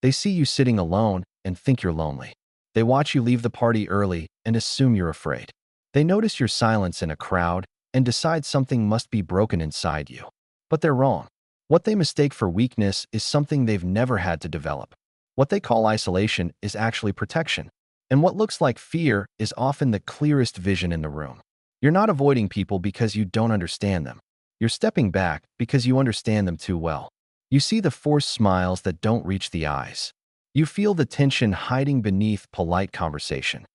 They see you sitting alone and think you're lonely. They watch you leave the party early and assume you're afraid. They notice your silence in a crowd and decide something must be broken inside you. But they're wrong. What they mistake for weakness is something they've never had to develop. What they call isolation is actually protection. And what looks like fear is often the clearest vision in the room. You're not avoiding people because you don't understand them. You're stepping back because you understand them too well. You see the forced smiles that don't reach the eyes. You feel the tension hiding beneath polite conversation.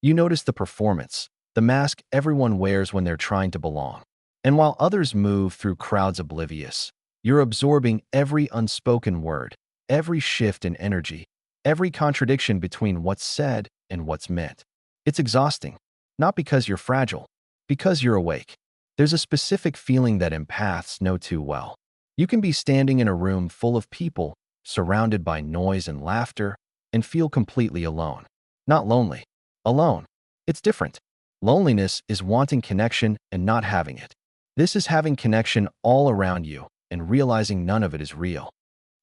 You notice the performance, the mask everyone wears when they're trying to belong. And while others move through crowds oblivious, you're absorbing every unspoken word, every shift in energy, every contradiction between what's said and what's meant. It's exhausting, not because you're fragile, because you're awake. There's a specific feeling that empaths know too well. You can be standing in a room full of people, surrounded by noise and laughter, and feel completely alone. Not lonely. Alone. It's different. Loneliness is wanting connection and not having it. This is having connection all around you and realizing none of it is real.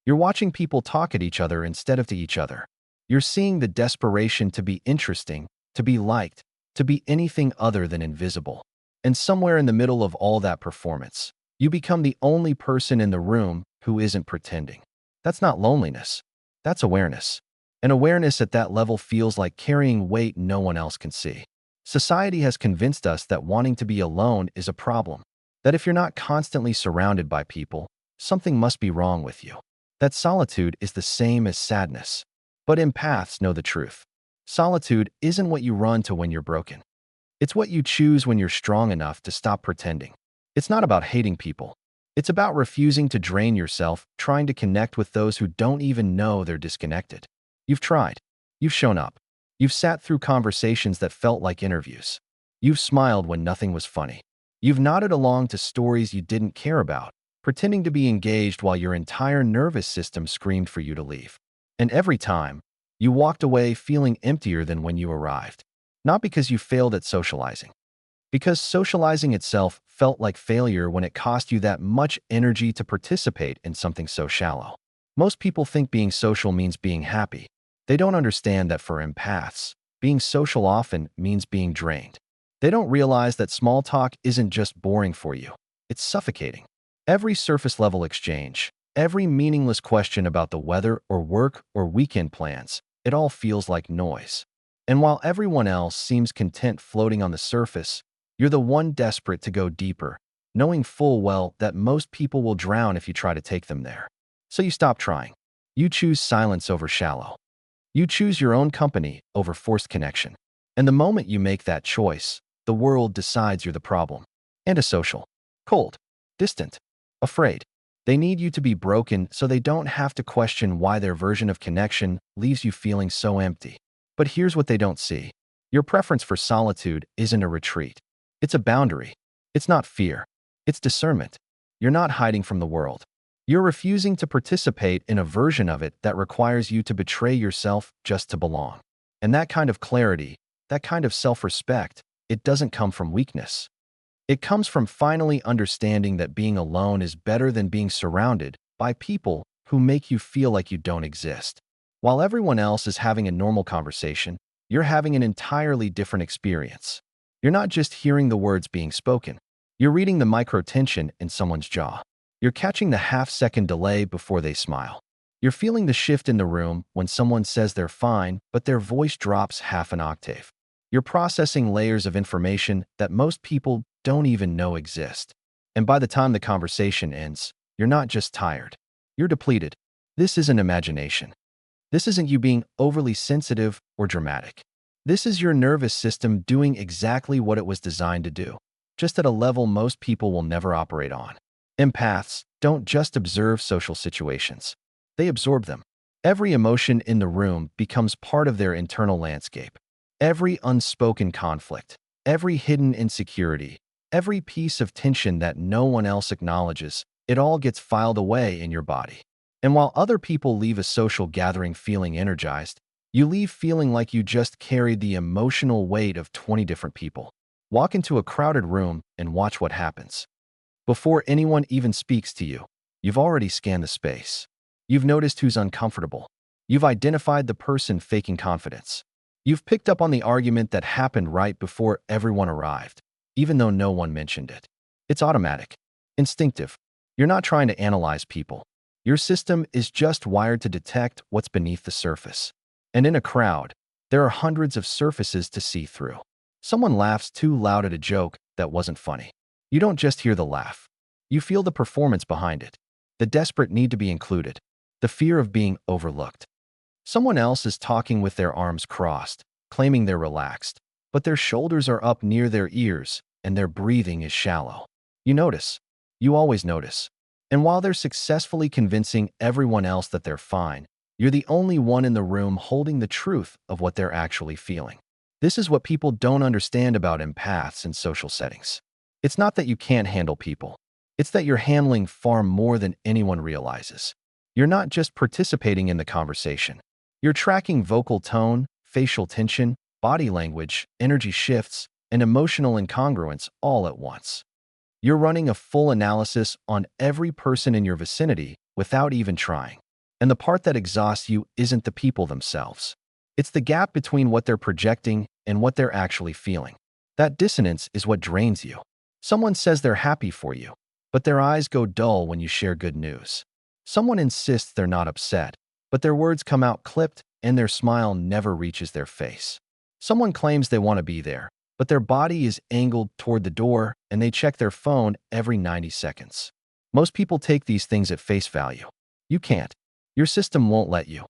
You're watching people talk at each other instead of to each other. You're seeing the desperation to be interesting, to be liked, to be anything other than invisible. And somewhere in the middle of all that performance, you become the only person in the room who isn't pretending. That's not loneliness. That's awareness. And awareness at that level feels like carrying weight no one else can see. Society has convinced us that wanting to be alone is a problem. That if you're not constantly surrounded by people, something must be wrong with you. That solitude is the same as sadness. But empaths know the truth. Solitude isn't what you run to when you're broken. It's what you choose when you're strong enough to stop pretending. It's not about hating people. It's about refusing to drain yourself, trying to connect with those who don't even know they're disconnected. You've tried. You've shown up. You've sat through conversations that felt like interviews. You've smiled when nothing was funny. You've nodded along to stories you didn't care about, pretending to be engaged while your entire nervous system screamed for you to leave. And every time, you walked away feeling emptier than when you arrived. Not because you failed at socializing. Because socializing itself felt like failure when it cost you that much energy to participate in something so shallow. Most people think being social means being happy. They don't understand that for empaths, being social often means being drained. They don't realize that small talk isn't just boring for you. It's suffocating. Every surface-level exchange, every meaningless question about the weather or work or weekend plans, it all feels like noise. And while everyone else seems content floating on the surface, you're the one desperate to go deeper, knowing full well that most people will drown if you try to take them there. So you stop trying. You choose silence over shallow. You choose your own company over forced connection. And the moment you make that choice, the world decides you're the problem. Antisocial. Cold. Distant. Afraid. They need you to be broken so they don't have to question why their version of connection leaves you feeling so empty. But here's what they don't see. Your preference for solitude isn't a retreat. It's a boundary. It's not fear. It's discernment. You're not hiding from the world. You're refusing to participate in a version of it that requires you to betray yourself just to belong. And that kind of clarity, that kind of self-respect, it doesn't come from weakness. It comes from finally understanding that being alone is better than being surrounded by people who make you feel like you don't exist. While everyone else is having a normal conversation, you're having an entirely different experience. You're not just hearing the words being spoken. You're reading the micro-tension in someone's jaw. You're catching the half-second delay before they smile. You're feeling the shift in the room when someone says they're fine, but their voice drops half an octave. You're processing layers of information that most people don't even know exist. And by the time the conversation ends, you're not just tired. You're depleted. This isn't imagination. This isn't you being overly sensitive or dramatic. This is your nervous system doing exactly what it was designed to do, just at a level most people will never operate on. Empaths don't just observe social situations. They absorb them. Every emotion in the room becomes part of their internal landscape. Every unspoken conflict, every hidden insecurity, every piece of tension that no one else acknowledges, it all gets filed away in your body. And while other people leave a social gathering feeling energized, you leave feeling like you just carried the emotional weight of 20 different people. Walk into a crowded room and watch what happens. Before anyone even speaks to you, you've already scanned the space. You've noticed who's uncomfortable, You've identified the person faking confidence. You've picked up on the argument that happened right before everyone arrived, even though no one mentioned it. It's automatic, instinctive. You're not trying to analyze people. Your system is just wired to detect what's beneath the surface. And in a crowd, there are hundreds of surfaces to see through. Someone laughs too loud at a joke that wasn't funny. You don't just hear the laugh. You feel the performance behind it, the desperate need to be included, the fear of being overlooked. Someone else is talking with their arms crossed, claiming they're relaxed, but their shoulders are up near their ears and their breathing is shallow. You notice. You always notice. And while they're successfully convincing everyone else that they're fine, you're the only one in the room holding the truth of what they're actually feeling. This is what people don't understand about empaths in social settings. It's not that you can't handle people. It's that you're handling far more than anyone realizes. You're not just participating in the conversation. You're tracking vocal tone, facial tension, body language, energy shifts, and emotional incongruence all at once. You're running a full analysis on every person in your vicinity without even trying. And the part that exhausts you isn't the people themselves. It's the gap between what they're projecting and what they're actually feeling. That dissonance is what drains you. Someone says they're happy for you, but their eyes go dull when you share good news. Someone insists they're not upset, but their words come out clipped and their smile never reaches their face. Someone claims they want to be there, but their body is angled toward the door and they check their phone every 90 seconds. Most people take these things at face value. You can't. Your system won't let you.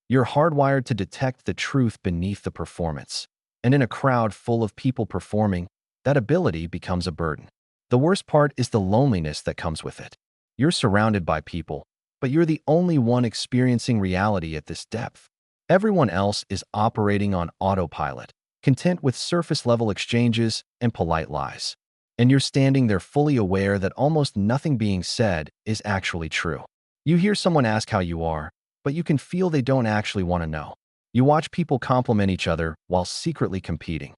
You're hardwired to detect the truth beneath the performance. And in a crowd full of people performing, that ability becomes a burden. The worst part is the loneliness that comes with it. You're surrounded by people, but you're the only one experiencing reality at this depth. Everyone else is operating on autopilot, content with surface-level exchanges and polite lies. And you're standing there fully aware that almost nothing being said is actually true. You hear someone ask how you are, but you can feel they don't actually want to know. You watch people compliment each other while secretly competing.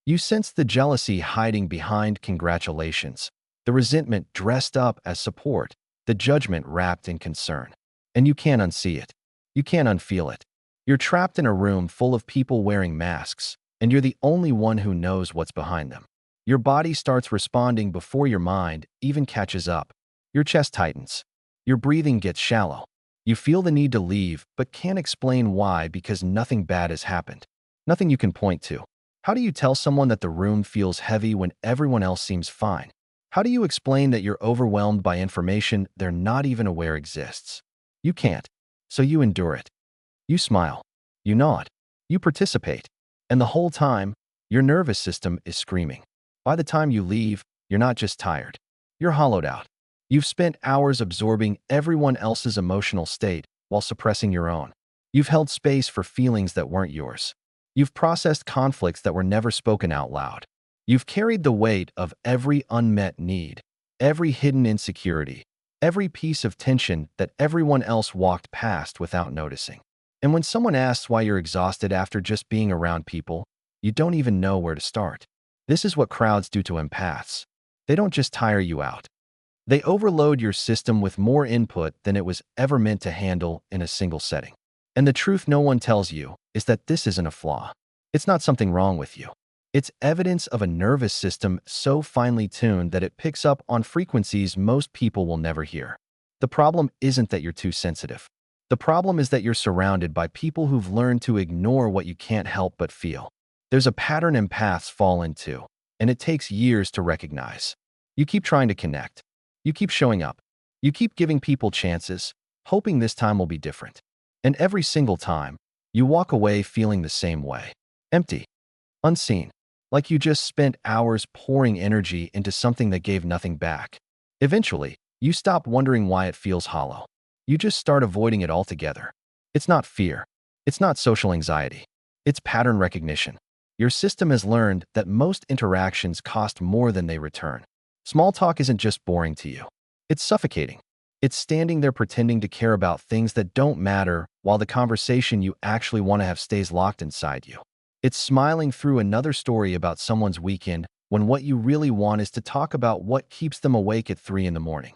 You sense the jealousy hiding behind congratulations, the resentment dressed up as support, the judgment wrapped in concern. And you can't unsee it. You can't unfeel it. You're trapped in a room full of people wearing masks, and you're the only one who knows what's behind them. Your body starts responding before your mind even catches up. Your chest tightens. Your breathing gets shallow. You feel the need to leave, but can't explain why because nothing bad has happened. Nothing you can point to. How do you tell someone that the room feels heavy when everyone else seems fine? How do you explain that you're overwhelmed by information they're not even aware exists? You can't. So you endure it. You smile. You nod. You participate. And the whole time, your nervous system is screaming. By the time you leave, you're not just tired. You're hollowed out. You've spent hours absorbing everyone else's emotional state while suppressing your own. You've held space for feelings that weren't yours. You've processed conflicts that were never spoken out loud. You've carried the weight of every unmet need, every hidden insecurity, every piece of tension that everyone else walked past without noticing. And when someone asks why you're exhausted after just being around people, you don't even know where to start. This is what crowds do to empaths. They don't just tire you out. They overload your system with more input than it was ever meant to handle in a single setting. And the truth no one tells you is that this isn't a flaw. It's not something wrong with you. It's evidence of a nervous system so finely tuned that it picks up on frequencies most people will never hear. The problem isn't that you're too sensitive. The problem is that you're surrounded by people who've learned to ignore what you can't help but feel. There's a pattern empaths fall into, and it takes years to recognize. You keep trying to connect. You keep showing up. You keep giving people chances, hoping this time will be different. And every single time, you walk away feeling the same way. Empty. Unseen. Like you just spent hours pouring energy into something that gave nothing back. Eventually, you stop wondering why it feels hollow. You just start avoiding it altogether. It's not fear. It's not social anxiety. It's pattern recognition. Your system has learned that most interactions cost more than they return. Small talk isn't just boring to you. It's suffocating. It's standing there pretending to care about things that don't matter while the conversation you actually want to have stays locked inside you. It's smiling through another story about someone's weekend when what you really want is to talk about what keeps them awake at 3 in the morning.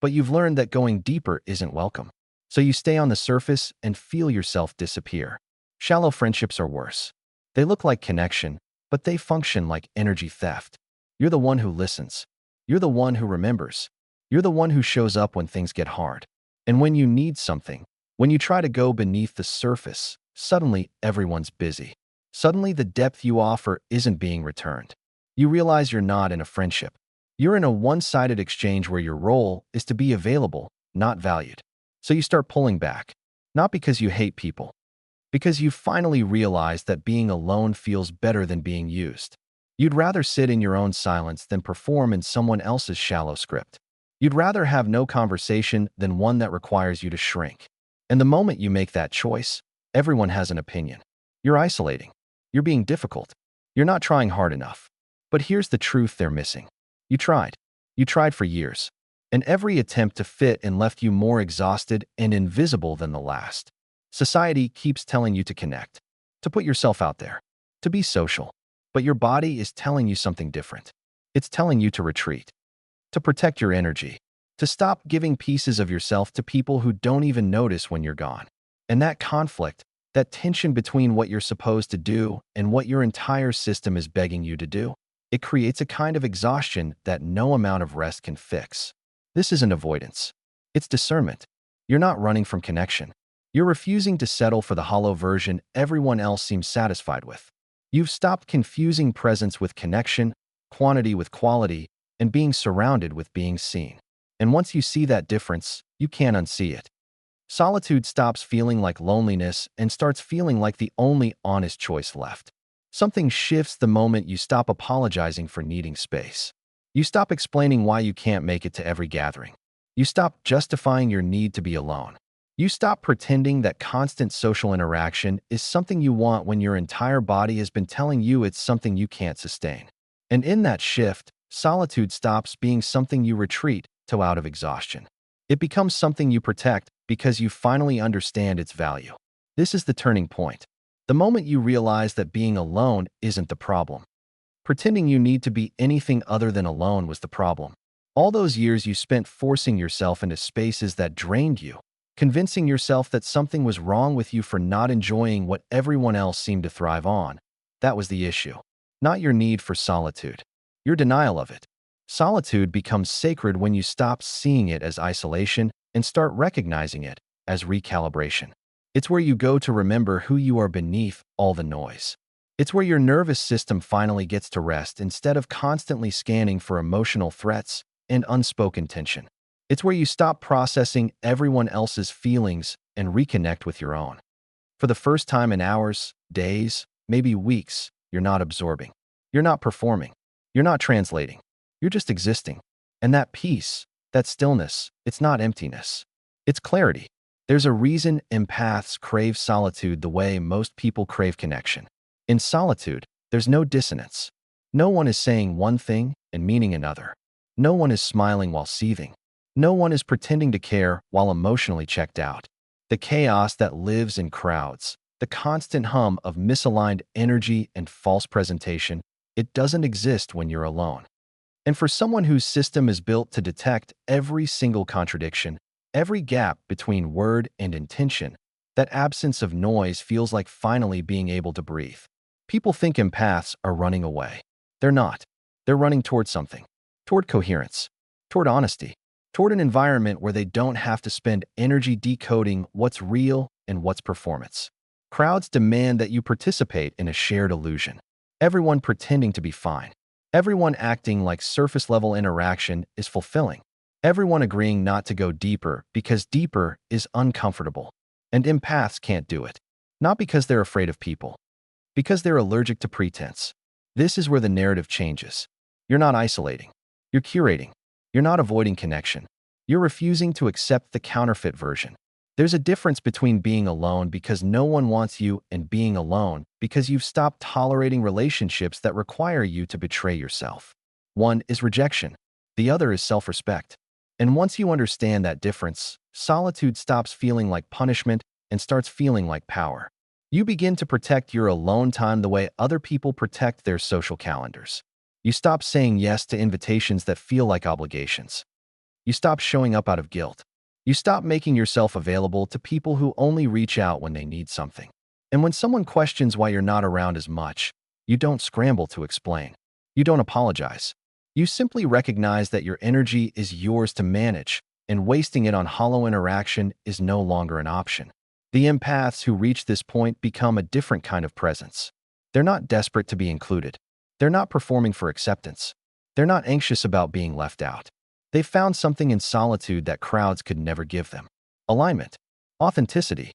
But you've learned that going deeper isn't welcome. So you stay on the surface and feel yourself disappear. Shallow friendships are worse. They look like connection, but they function like energy theft. You're the one who listens. You're the one who remembers. You're the one who shows up when things get hard. And when you need something, when you try to go beneath the surface, suddenly everyone's busy. Suddenly the depth you offer isn't being returned. You realize you're not in a friendship. You're in a one-sided exchange where your role is to be available, not valued. So you start pulling back, not because you hate people, because you finally realize that being alone feels better than being used. You'd rather sit in your own silence than perform in someone else's shallow script. You'd rather have no conversation than one that requires you to shrink. And the moment you make that choice, everyone has an opinion. You're isolating. You're being difficult. You're not trying hard enough. But here's the truth they're missing. You tried. You tried for years. And every attempt to fit in left you more exhausted and invisible than the last. Society keeps telling you to connect, to put yourself out there, to be social. But your body is telling you something different. It's telling you to retreat, to protect your energy, to stop giving pieces of yourself to people who don't even notice when you're gone. And that conflict, that tension between what you're supposed to do and what your entire system is begging you to do, it creates a kind of exhaustion that no amount of rest can fix. This isn't avoidance. It's discernment. You're not running from connection. You're refusing to settle for the hollow version everyone else seems satisfied with. You've stopped confusing presence with connection, quantity with quality, and being surrounded with being seen. And once you see that difference, you can't unsee it. Solitude stops feeling like loneliness and starts feeling like the only honest choice left. Something shifts the moment you stop apologizing for needing space. You stop explaining why you can't make it to every gathering. You stop justifying your need to be alone. You stop pretending that constant social interaction is something you want when your entire body has been telling you it's something you can't sustain. And in that shift, solitude stops being something you retreat to out of exhaustion. It becomes something you protect because you finally understand its value. This is the turning point. The moment you realize that being alone isn't the problem. Pretending you need to be anything other than alone was the problem. All those years you spent forcing yourself into spaces that drained you, convincing yourself that something was wrong with you for not enjoying what everyone else seemed to thrive on. That was the issue. Not your need for solitude. Your denial of it. Solitude becomes sacred when you stop seeing it as isolation and start recognizing it as recalibration. It's where you go to remember who you are beneath all the noise. It's where your nervous system finally gets to rest instead of constantly scanning for emotional threats and unspoken tension. It's where you stop processing everyone else's feelings and reconnect with your own. For the first time in hours, days, maybe weeks, you're not absorbing. You're not performing. You're not translating. You're just existing. And that peace, that stillness, it's not emptiness. It's clarity. There's a reason empaths crave solitude the way most people crave connection. In solitude, there's no dissonance. No one is saying one thing and meaning another. No one is smiling while seething. No one is pretending to care while emotionally checked out. The chaos that lives in crowds, the constant hum of misaligned energy and false presentation, it doesn't exist when you're alone. And for someone whose system is built to detect every single contradiction, every gap between word and intention, that absence of noise feels like finally being able to breathe. People think empaths are running away. They're not. They're running toward something. Toward coherence. Toward honesty. Toward an environment where they don't have to spend energy decoding what's real and what's performance. Crowds demand that you participate in a shared illusion. Everyone pretending to be fine. Everyone acting like surface-level interaction is fulfilling. Everyone agreeing not to go deeper because deeper is uncomfortable. And empaths can't do it. Not because they're afraid of people. Because they're allergic to pretense. This is where the narrative changes. You're not isolating. You're curating. You're not avoiding connection. You're refusing to accept the counterfeit version. There's a difference between being alone because no one wants you and being alone because you've stopped tolerating relationships that require you to betray yourself. One is rejection. The other is self-respect. And once you understand that difference, solitude stops feeling like punishment and starts feeling like power. You begin to protect your alone time the way other people protect their social calendars. You stop saying yes to invitations that feel like obligations. You stop showing up out of guilt. You stop making yourself available to people who only reach out when they need something. And when someone questions why you're not around as much, you don't scramble to explain. You don't apologize. You simply recognize that your energy is yours to manage, and wasting it on hollow interaction is no longer an option. The empaths who reach this point become a different kind of presence. They're not desperate to be included. They're not performing for acceptance. They're not anxious about being left out. They've found something in solitude that crowds could never give them: alignment, authenticity,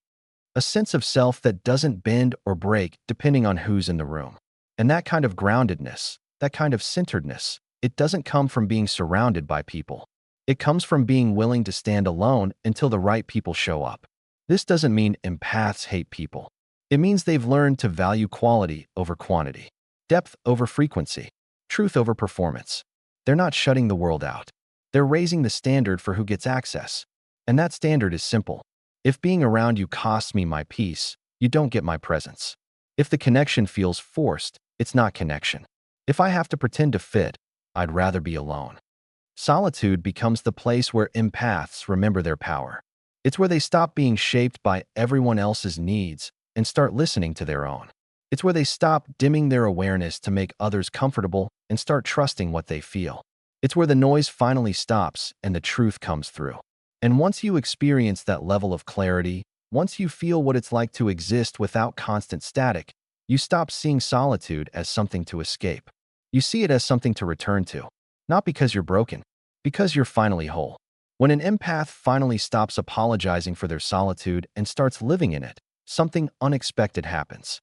a sense of self that doesn't bend or break depending on who's in the room. And that kind of groundedness, that kind of centeredness, it doesn't come from being surrounded by people. It comes from being willing to stand alone until the right people show up. This doesn't mean empaths hate people. It means they've learned to value quality over quantity, depth over frequency, truth over performance. They're not shutting the world out. They're raising the standard for who gets access. And that standard is simple. If being around you costs me my peace, you don't get my presence. If the connection feels forced, it's not connection. If I have to pretend to fit, I'd rather be alone. Solitude becomes the place where empaths remember their power. It's where they stop being shaped by everyone else's needs and start listening to their own. It's where they stop dimming their awareness to make others comfortable and start trusting what they feel. It's where the noise finally stops and the truth comes through. And once you experience that level of clarity, once you feel what it's like to exist without constant static, you stop seeing solitude as something to escape. You see it as something to return to. Not because you're broken, because you're finally whole. When an empath finally stops apologizing for their solitude and starts living in it, something unexpected happens.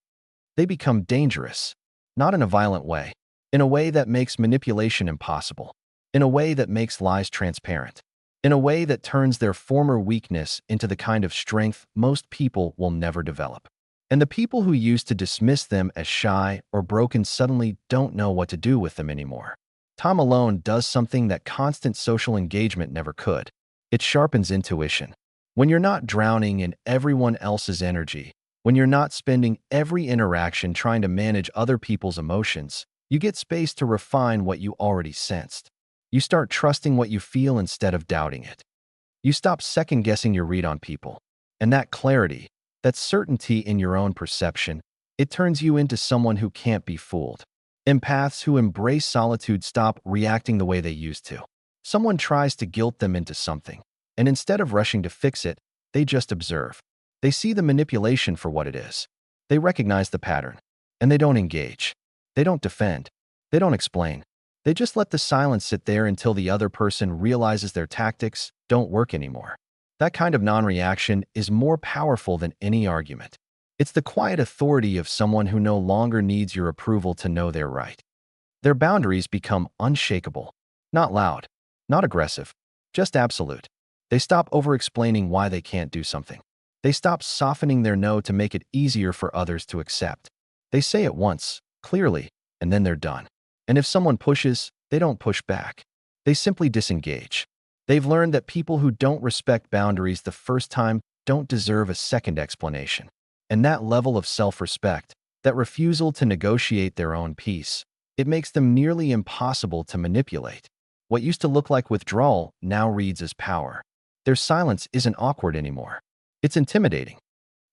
They become dangerous, not in a violent way, in a way that makes manipulation impossible, in a way that makes lies transparent, in a way that turns their former weakness into the kind of strength most people will never develop. And the people who used to dismiss them as shy or broken suddenly don't know what to do with them anymore. Time alone does something that constant social engagement never could. It sharpens intuition. When you're not drowning in everyone else's energy, when you're not spending every interaction trying to manage other people's emotions, you get space to refine what you already sensed. You start trusting what you feel instead of doubting it. You stop second-guessing your read on people. And that clarity, that certainty in your own perception, it turns you into someone who can't be fooled. Empaths who embrace solitude stop reacting the way they used to. Someone tries to guilt them into something, and instead of rushing to fix it, they just observe. They see the manipulation for what it is. They recognize the pattern, and they don't engage. They don't defend. They don't explain. They just let the silence sit there until the other person realizes their tactics don't work anymore. That kind of non-reaction is more powerful than any argument. It's the quiet authority of someone who no longer needs your approval to know they're right. Their boundaries become unshakable, not loud, not aggressive, just absolute. They stop over-explaining why they can't do something. They stop softening their no to make it easier for others to accept. They say it once, clearly, and then they're done. And if someone pushes, they don't push back. They simply disengage. They've learned that people who don't respect boundaries the first time don't deserve a second explanation. And that level of self-respect, that refusal to negotiate their own peace, it makes them nearly impossible to manipulate. What used to look like withdrawal now reads as power. Their silence isn't awkward anymore. It's intimidating.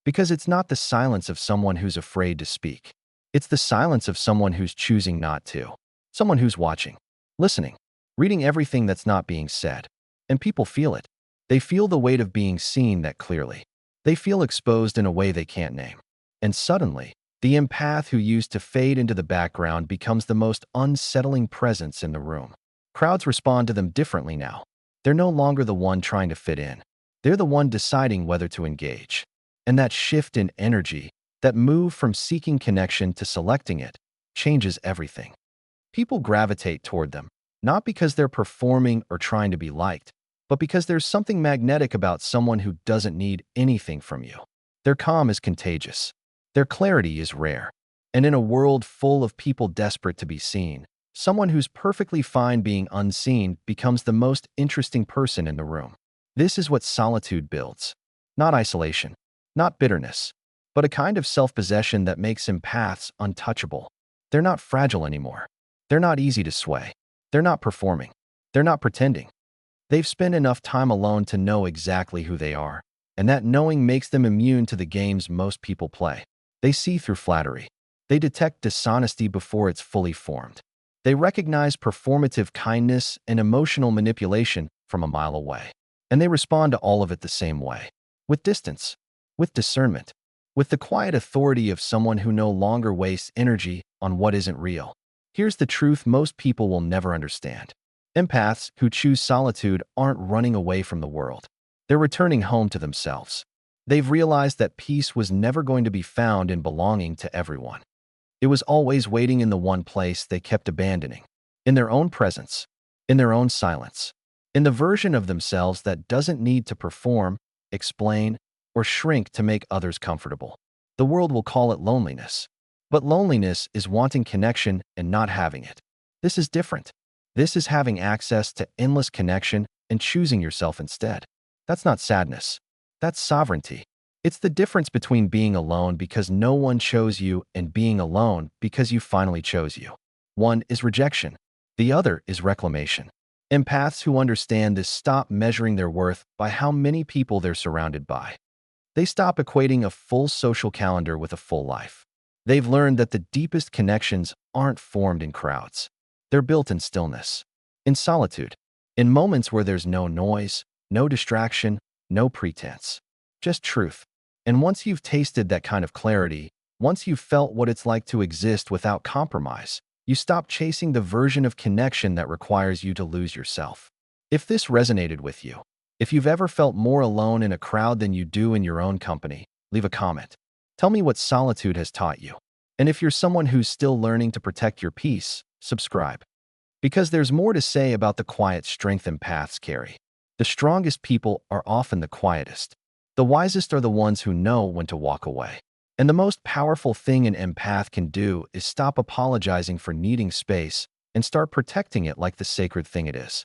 Because it's not the silence of someone who's afraid to speak. It's the silence of someone who's choosing not to. Someone who's watching, listening, reading everything that's not being said. And people feel it. They feel the weight of being seen that clearly. They feel exposed in a way they can't name. And suddenly, the empath who used to fade into the background becomes the most unsettling presence in the room. Crowds respond to them differently now. They're no longer the one trying to fit in. They're the one deciding whether to engage. And that shift in energy, that move from seeking connection to selecting it, changes everything. People gravitate toward them, not because they're performing or trying to be liked, but because there's something magnetic about someone who doesn't need anything from you. Their calm is contagious. Their clarity is rare. And in a world full of people desperate to be seen, someone who's perfectly fine being unseen becomes the most interesting person in the room. This is what solitude builds. Not isolation, not bitterness, but a kind of self-possession that makes empaths untouchable. They're not fragile anymore. They're not easy to sway. They're not performing. They're not pretending. They've spent enough time alone to know exactly who they are, and that knowing makes them immune to the games most people play. They see through flattery. They detect dishonesty before it's fully formed. They recognize performative kindness and emotional manipulation from a mile away. And they respond to all of it the same way, with distance, with discernment, with the quiet authority of someone who no longer wastes energy on what isn't real. Here's the truth most people will never understand. Empaths who choose solitude aren't running away from the world. They're returning home to themselves. They've realized that peace was never going to be found in belonging to everyone. It was always waiting in the one place they kept abandoning, in their own presence, in their own silence, in the version of themselves that doesn't need to perform, explain, or shrink to make others comfortable. The world will call it loneliness. But loneliness is wanting connection and not having it. This is different. This is having access to endless connection and choosing yourself instead. That's not sadness. That's sovereignty. It's the difference between being alone because no one chose you and being alone because you finally chose you. One is rejection. The other is reclamation. Empaths who understand this stop measuring their worth by how many people they're surrounded by. They stop equating a full social calendar with a full life. They've learned that the deepest connections aren't formed in crowds. They're built in stillness, in solitude, in moments where there's no noise, no distraction, no pretense, just truth. And once you've tasted that kind of clarity, once you've felt what it's like to exist without compromise, you stop chasing the version of connection that requires you to lose yourself. If this resonated with you, if you've ever felt more alone in a crowd than you do in your own company, leave a comment. Tell me what solitude has taught you. And if you're someone who's still learning to protect your peace, subscribe. Because there's more to say about the quiet strength empaths carry. The strongest people are often the quietest. The wisest are the ones who know when to walk away. And the most powerful thing an empath can do is stop apologizing for needing space and start protecting it like the sacred thing it is.